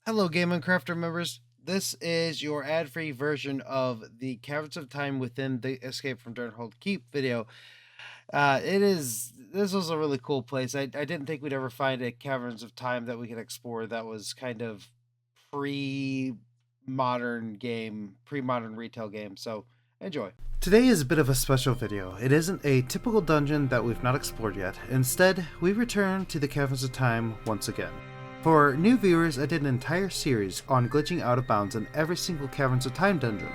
Hello, Game and Crafter members. This is your ad-free version of the Caverns of Time within the Escape from Darnhold Keep video. This was a really cool place. I didn't think we'd ever find a Caverns of Time that we could explore that was kind of pre-modern retail game. So enjoy. Today is a bit of a special video. It isn't a typical dungeon that we've not explored yet. Instead, we return to the Caverns of Time once again. For new viewers, I did an entire series on glitching out of bounds in every single Caverns of Time dungeon.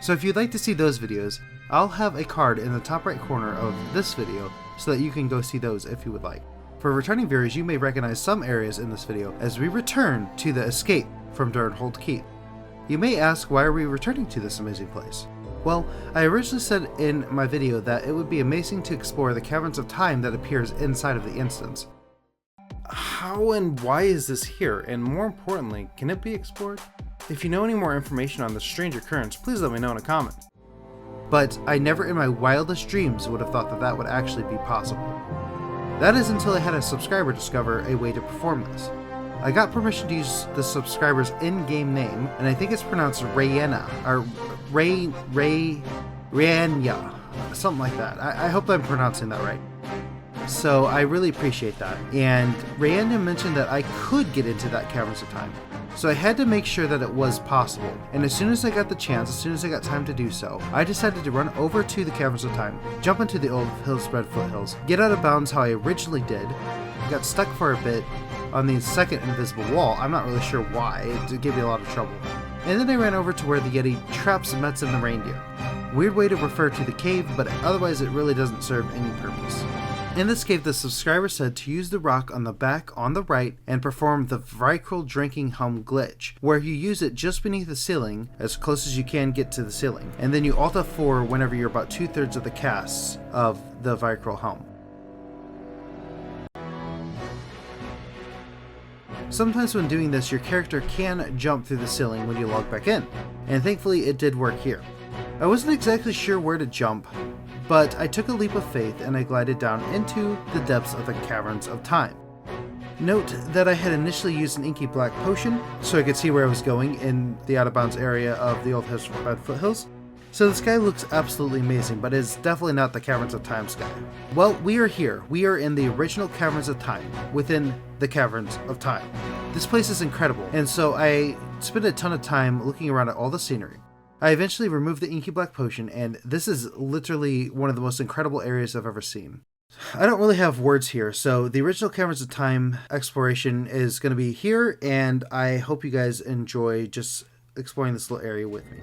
So if you'd like to see those videos, I'll have a card in the top right corner of this video so that you can go see those if you would like. For returning viewers, you may recognize some areas in this video as we return to the Escape from Darnhold Keep. You may ask, why are we returning to this amazing place? Well, I originally said in my video that it would be amazing to explore the Caverns of Time that appears inside of the instance. How and why is this here, and more importantly, can it be explored? If you know any more information on this strange occurrence, please let me know in a comment. But I never in my wildest dreams would have thought that that would actually be possible. That is until I had a subscriber discover a way to perform this. I got permission to use the subscriber's in-game name, and I think it's pronounced Rayena, or Rayenya, something like that. I hope I'm pronouncing that right. So I really appreciate that. And Rayanda mentioned that I could get into that Caverns of Time. So I had to make sure that it was possible. And as soon as I got the chance, as soon as I got time to do so, I decided to run over to the Caverns of Time, jump into the old hill-spread foothills, get out of bounds how I originally did, got stuck for a bit on the second invisible wall. I'm not really sure why, it gave me a lot of trouble. And then I ran over to where the Yeti traps Metz and the reindeer. Weird way to refer to the cave, but otherwise it really doesn't serve any purpose. In this cave, the subscriber said to use the rock on the back on the right and perform the Vicryl drinking helm glitch, where you use it just beneath the ceiling, as close as you can get to the ceiling, and then you Alt F4 whenever you're about 2/3 of the casts of the Vicryl helm. Sometimes when doing this, your character can jump through the ceiling when you log back in, and thankfully it did work here. I wasn't exactly sure where to jump, but I took a leap of faith and I glided down into the depths of the Caverns of Time. Note that I had initially used an inky black potion so I could see where I was going in the out of bounds area of the old hill-spread foothills. So the sky looks absolutely amazing, but it's definitely not the Caverns of Time sky. Well, we are here. We are in the original Caverns of Time, within the Caverns of Time. This place is incredible, and so I spent a ton of time looking around at all the scenery. I eventually removed the inky black potion, and this is literally one of the most incredible areas I've ever seen. I don't really have words here, so the original Caverns of Time exploration is going to be here, and I hope you guys enjoy just exploring this little area with me.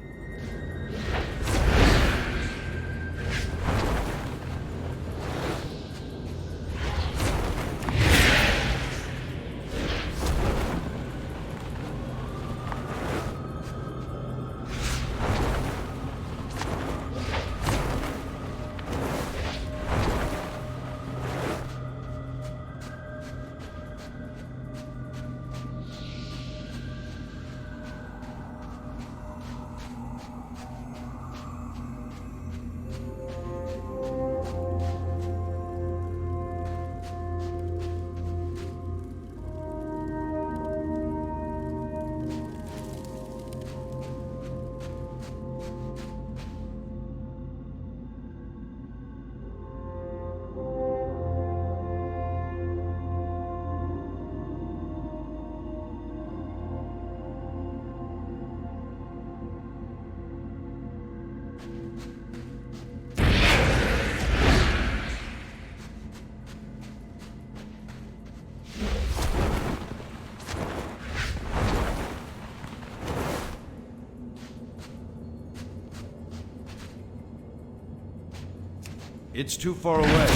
It's too far away.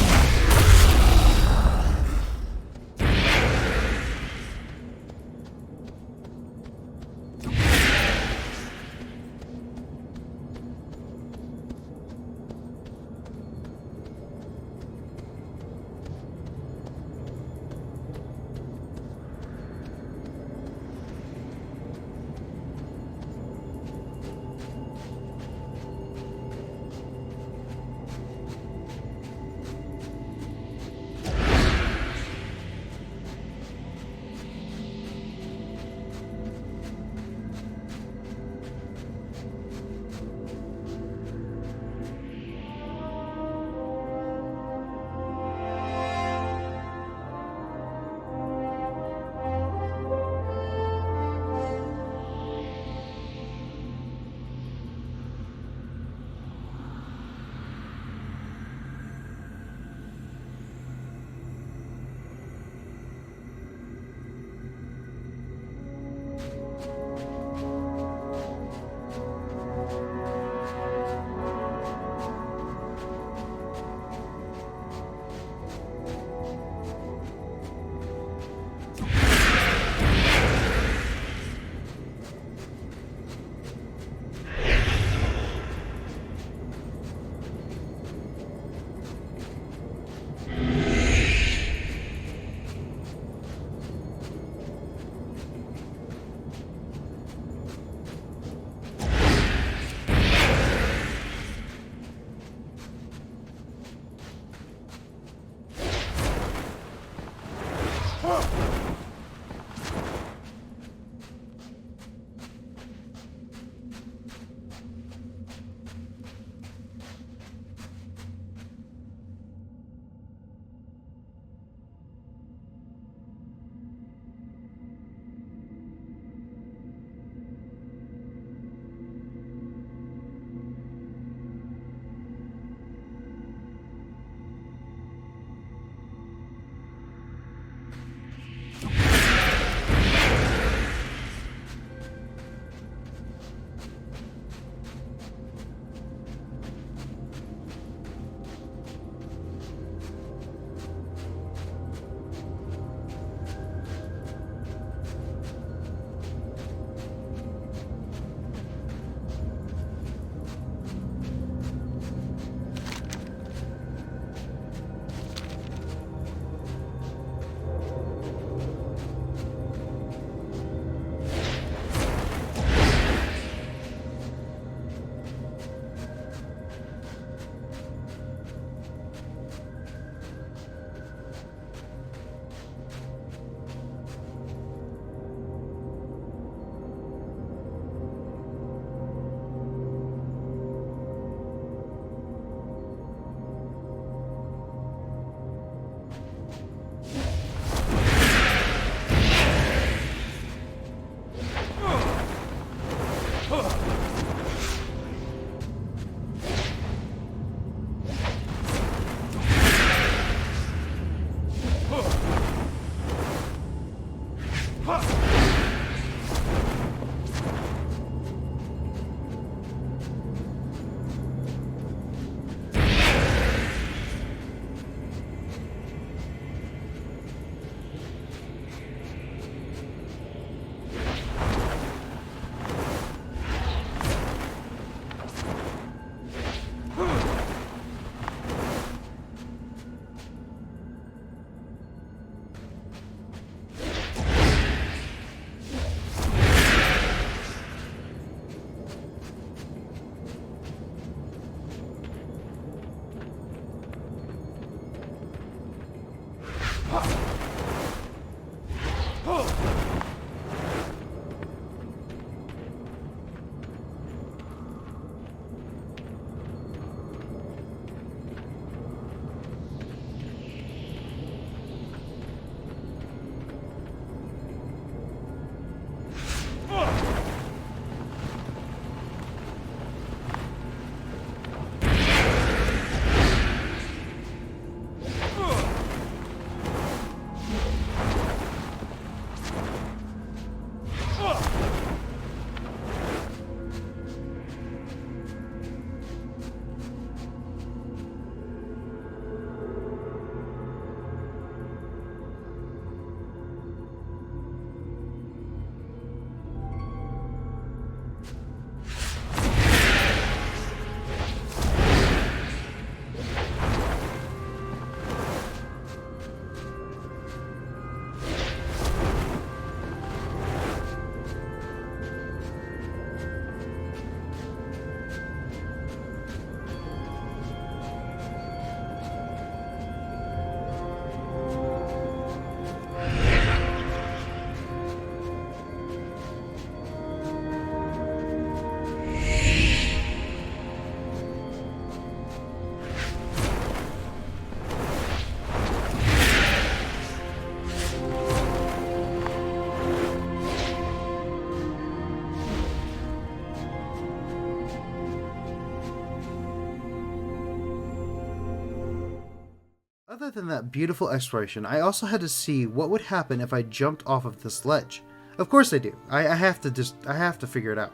Other than that beautiful exploration, I also had to see what would happen if I jumped off of this ledge. Of course I do. I have to figure it out.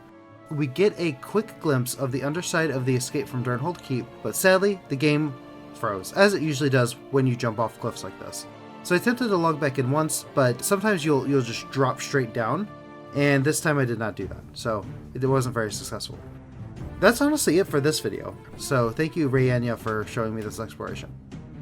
We get a quick glimpse of the underside of the escape from Durnhold Keep, but sadly, the game froze, as it usually does when you jump off cliffs like this. So I attempted to log back in once, but sometimes you'll just drop straight down, and this time I did not do that, so it wasn't very successful. That's honestly it for this video, so thank you Rayanya for showing me this exploration.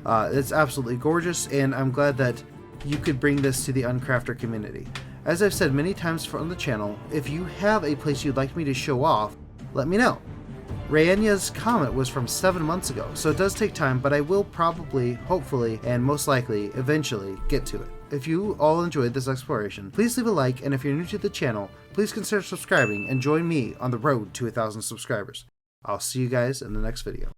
It's absolutely gorgeous, and I'm glad that you could bring this to the Uncrafter community. As I've said many times on the channel, if you have a place you'd like me to show off, let me know. Rayanya's comment was from 7 months ago, so it does take time, but I will probably, hopefully, and most likely, eventually get to it. If you all enjoyed this exploration, please leave a like, and if you're new to the channel, please consider subscribing and join me on the road to 1,000 subscribers. I'll see you guys in the next video.